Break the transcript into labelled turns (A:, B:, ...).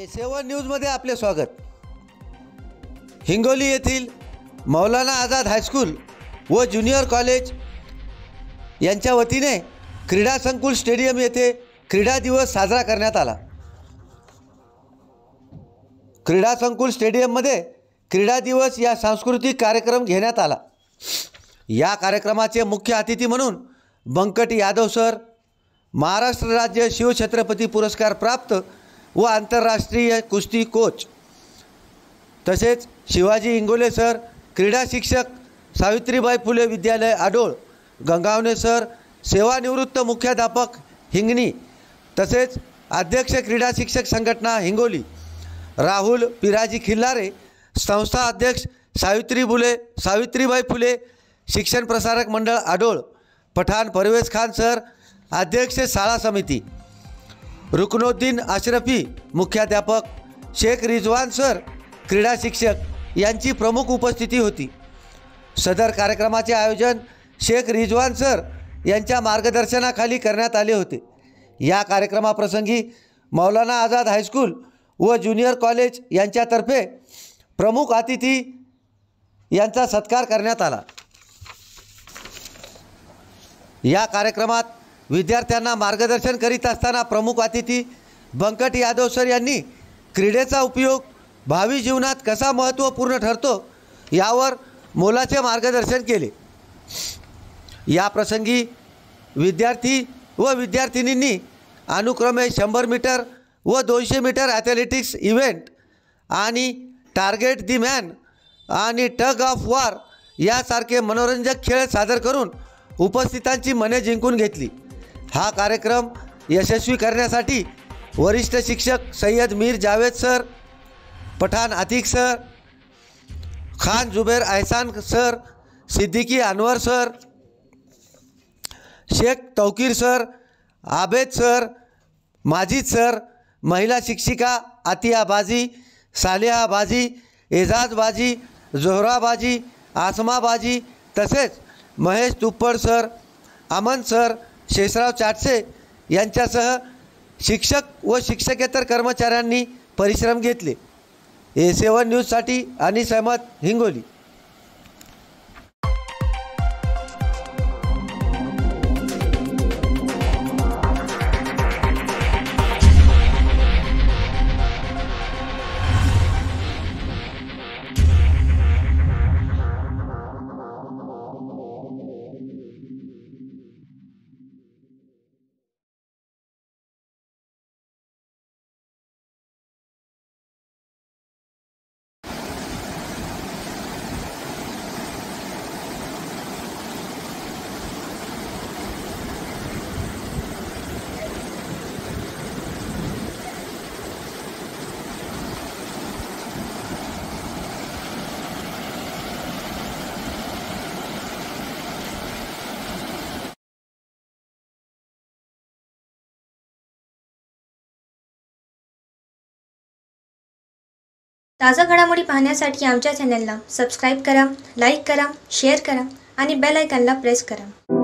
A: A7 न्यूजमध्ये आपले स्वागत। हिंगोली येथील मौलाना आझाद हायस्कूल व ज्युनियर कॉलेज यांच्या वतीने क्रीडा संकुल स्टेडियम येथे क्रीडा दिवस साजरा करण्यात आला। क्रीडा संकुल स्टेडियममध्ये क्रीडा दिवस या सांस्कृतिक कार्यक्रम घेण्यात आला। या कार्यक्रमाचे मुख्य अतिथी म्हणून बंकट यादव सर, महाराष्ट्र राज्य शिवछत्रपती पुरस्कार प्राप्त व आंतरराष्ट्रीय कुस्ती कोच, तसेच शिवाजी इंगोले सर, क्रीडा शिक्षक सावित्रीबाई फुले विद्यालय आडोळ, गंगावणे सर, सेवानिवृत्त मुख्याध्यापक हिंगणी, तसेच अध्यक्ष क्रीडा शिक्षक संघटना हिंगोली राहुल पिराजी खिल्लारे, संस्था अध्यक्ष सावित्रीबाई फुले शिक्षण प्रसारक मंडळ आडोळ, पठाण परवेज खान सर, अध्यक्ष शाळा समिती, रुकनुद्दीन अशरफी मुख्याध्यापक, शेख रिजवान सर क्रीडा शिक्षक यांची प्रमुख उपस्थिती होती। सदर कार्यक्रमाचे आयोजन शेख रिजवान सर यांच्या मार्गदर्शनाखाली करण्यात आले होते। या कार्यक्रमाप्रसंगी मौलाना आझाद हायस्कूल व ज्युनियर कॉलेज यांच्यातर्फे प्रमुख अतिथी यांचा सत्कार करण्यात आला। या कार्यक्रमात विद्यार्थ्यांना मार्गदर्शन करीत असताना प्रमुख अतिथी बंकट यादव सर यांनी क्रीडेचा उपयोग भावी जीवनात कसा महत्त्वपूर्ण ठरतो यावर मोलाचे मार्गदर्शन केले। या प्रसंगी विद्यार्थी व विद्यार्थिनींनी अनुक्रमे 100 मीटर व 200 मीटर ॲथलेटिक्स इव्हेंट आणि टार्गेट दी मॅन आणि टग ऑफ वॉर यासारखे मनोरंजक खेळ सादर करून उपस्थितांची मने जिंकून घेतली। हा कार्यक्रम यशस्वी करण्यासाठी वरिष्ठ शिक्षक Syed Mir Javed sir, Pathan Atiq sir, Khan Zuber Ehsan sir, Siddiqui Anwar sir, Shaikh Tauqeer sir, Abed sir, Majid sir, महिला शिक्षिका आतिया बाजी, सालेहा बाजी, एजाज बाजी, जोहरा बाजी, आसमा बाजी, तसेच महेश तुप्पड सर, अमन सर, शेषराव चाटसे यांच्यासह शिक्षक व शिक्षकेतर कर्मचाऱ्यांनी परिश्रम घेतले। A7 न्यूजसाठी अनिस अहमद, हिंगोली।
B: ताजा घडामोडी पाहण्यासाठी आमच्या चॅनलला सबस्क्राईब करा, लाईक करा, शेअर करा आणि बेल आयकॉनला प्रेस करा।